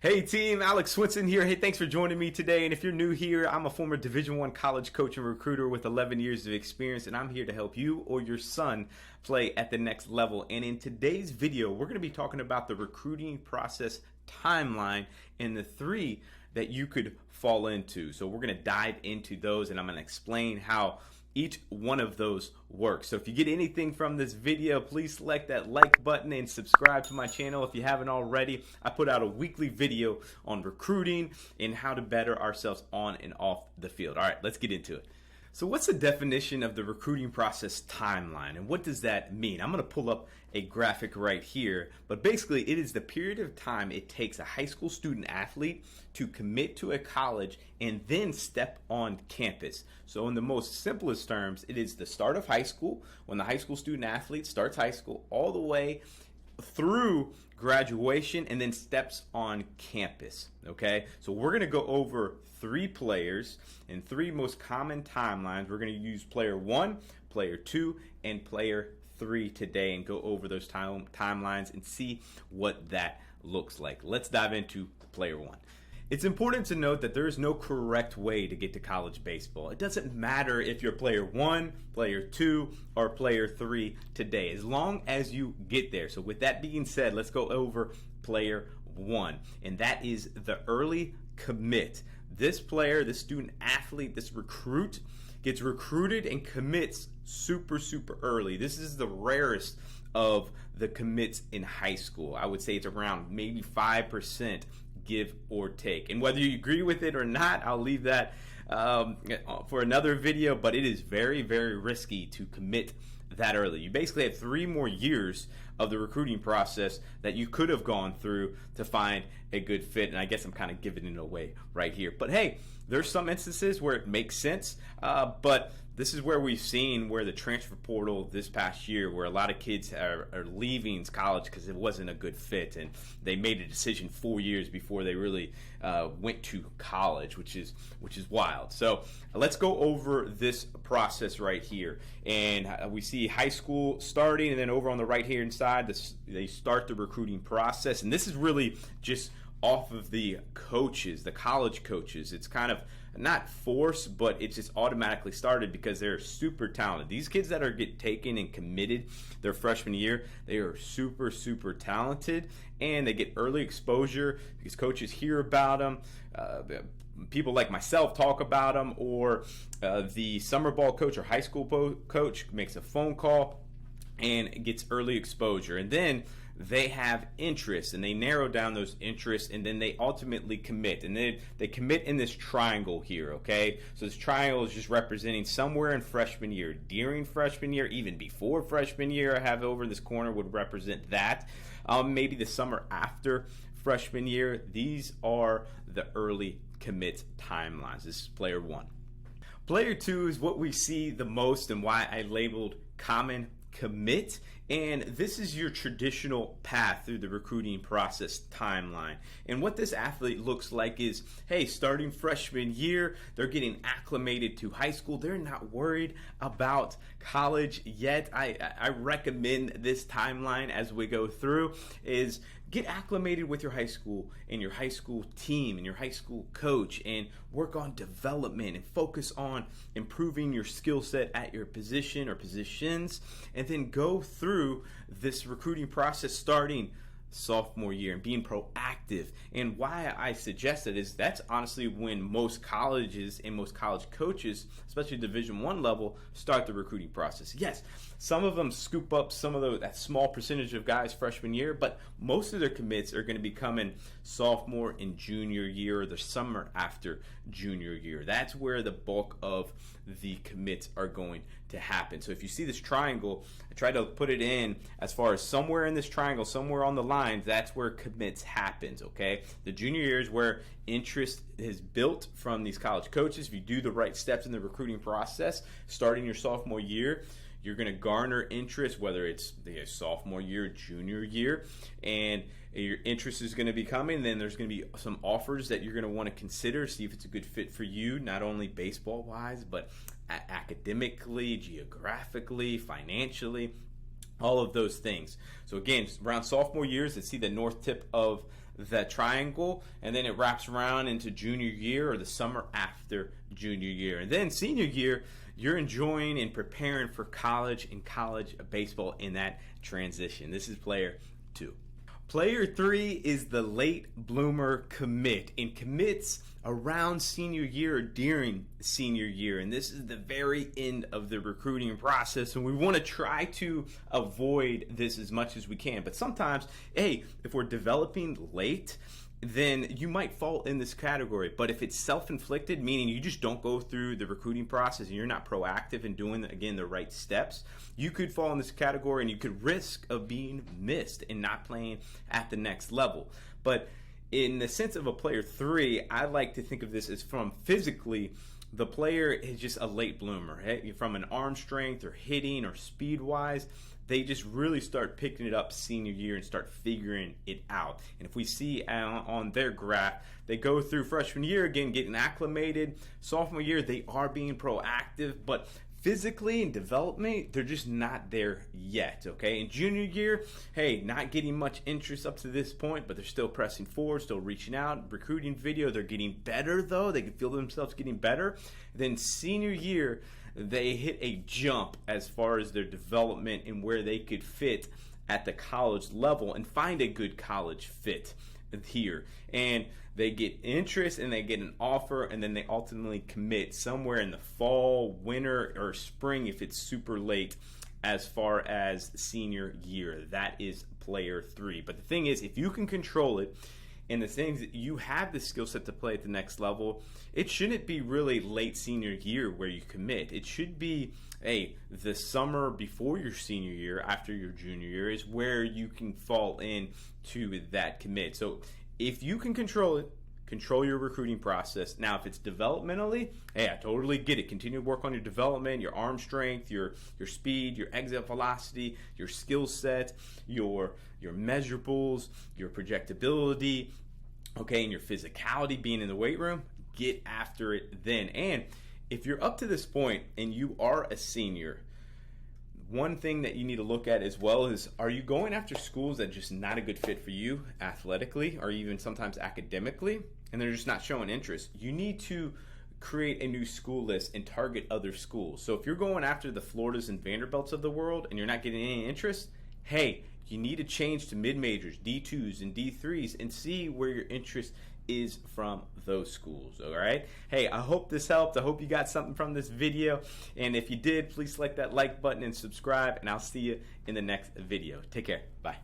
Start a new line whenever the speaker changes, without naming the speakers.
Hey team, Alex Swinson here. Hey, thanks for joining me today. And if you're new here, I'm a former Division I college coach and recruiter with 11 years of experience, and I'm here to help you or your son play at the next level. And in today's video, we're going to be talking about the recruiting process timeline and the three that you could fall into. So we're going to dive into those, and I'm going to explain how each one of those works. So if you get anything from this video, please select that like button and subscribe to my channel if you haven't already. I put out a weekly video on recruiting and how to better ourselves on and off the field. All right, let's get into it. So what's the definition of the recruiting process timeline, and what does that mean? I'm going to pull up a graphic right here, but basically it is the period of time it takes a high school student athlete to commit to a college and then step on campus. So in the most simplest terms, it is the start of high school, when the high school student athlete starts high school, all the way through graduation and then steps on campus. Okay, so we're going to go over three players and three most common timelines. We're going to use player 1, player 2, and player 3 today and go over those timelines and see what that looks like. Let's dive into player 1. It's important to note that there is no correct way to get to college baseball. It doesn't matter if you're player 1, player 2, or player 3 today, as long as you get there. So with that being said, let's go over player 1, and that is the early commit. This player, this student athlete, this recruit gets recruited and commits super early. This is the rarest of the commits in high school. I would say it's around maybe 5%, give or take. And whether you agree with it or not, I'll leave that for another video, but it is very risky to commit that early. You basically have 3 more years of the recruiting process that you could have gone through to find a good fit, and I guess I'm kind of giving it away right here. But hey, there's some instances where it makes sense, but this is where we've seen where the transfer portal this past year, where a lot of kids are leaving college because it wasn't a good fit, and they made a decision 4 years before they really went to college, which is wild. So let's go over this process right here, and we see high school starting, and then over on the right hand side, they start the recruiting process, and this is really just off of the coaches, the college coaches. It's kind of not forced, but it's just automatically started because they're super talented. These kids that are get taken and committed their freshman year, they are super talented, and they get early exposure because coaches hear about them. People like myself talk about them, or the summer ball coach or high school coach makes a phone call and gets early exposure, and then they have interests, and they narrow down those interests, and then they ultimately commit, and then they commit in this triangle here. Okay, so this triangle is just representing somewhere in freshman year, during freshman year, even before freshman year. I have over in this corner would represent that, maybe the summer after freshman year. These are the early commit timelines. This is player 1. Player 2 is what we see the most, and why I labeled common commit, and this is your traditional path through the recruiting process timeline. And what this athlete looks like is, hey, starting freshman year, they're getting acclimated to high school. They're not worried about college yet. I recommend this timeline as we go through is get acclimated with your high school and your high school team and your high school coach, and work on development and focus on improving your skill set at your position or positions, and then go through this recruiting process starting sophomore year and being proactive. And why I suggest it is that's honestly when most colleges and most college coaches, especially Division I level, start the recruiting process. Yes, some of them scoop up some of that small percentage of guys freshman year, but most of their commits are going to be coming sophomore and junior year, or the summer after junior year. That's where the bulk of the commits are going to happen. So if you see this triangle, I try to put it in as far as somewhere in this triangle, somewhere on the lines, that's where commits happens. Okay, the junior year is where interest is built from these college coaches. If you do the right steps in the recruiting process, starting your sophomore year, you're going to garner interest, whether it's the sophomore year, junior year, and your interest is going to be coming. Then there's going to be some offers that you're going to want to consider, see if it's a good fit for you, not only baseball wise, but academically, geographically, financially, all of those things. So again, around sophomore years, let's see the north tip of the triangle, and then it wraps around into junior year or the summer after junior year. And then senior year, you're enjoying and preparing for college and college baseball in that transition. This is player 2. Player 3 is the late bloomer commit, and commits around senior year or during senior year. And this is the very end of the recruiting process, and we want to try to avoid this as much as we can. But sometimes, hey, if we're developing late, then you might fall in this category. But if it's self-inflicted, meaning you just don't go through the recruiting process and you're not proactive in doing, again, the right steps, you could fall in this category and you could risk of being missed and not playing at the next level. But in the sense of a player 3, I like to think of this as from physically, the player is just a late bloomer. Hey? From an arm strength or hitting or speed-wise, they just really start picking it up senior year and start figuring it out. And if we see on their graph, they go through freshman year, again, getting acclimated. Sophomore year, they are being proactive, but physically and development, they're just not there yet, okay? In junior year, hey, not getting much interest up to this point, but they're still pressing forward, still reaching out, recruiting video. They're getting better, though. They can feel themselves getting better. Then senior year, they hit a jump as far as their development and where they could fit at the college level and find a good college fit here. And they get interest and they get an offer, and then they ultimately commit somewhere in the fall, winter, or spring if it's super late as far as senior year. That is player 3. But the thing is, if you can control it, and the things that you have the skill set to play at the next level, it shouldn't be really late senior year where you commit. It should be, hey, the summer before your senior year, after your junior year, is where you can fall in to that commit. So if you can control it, control your recruiting process. Now, if it's developmentally, hey, I totally get it. Continue to work on your development, your arm strength, your speed, your exit velocity, your skill set, your measurables, your projectability, okay, and your physicality, being in the weight room. Get after it then. And if you're up to this point and you are a senior, one thing that you need to look at as well is, are you going after schools that are just not a good fit for you athletically or even sometimes academically, and they're just not showing interest? You need to create a new school list and target other schools. So if you're going after the Floridas and Vanderbilts of the world and you're not getting any interest, hey, you need to change to mid-majors, D2s and D3s, and see where your interest is from those schools. All right, hey, I hope this helped. I hope you got something from this video, and if you did, please select that like button and subscribe, and I'll see you in the next video. Take care. Bye.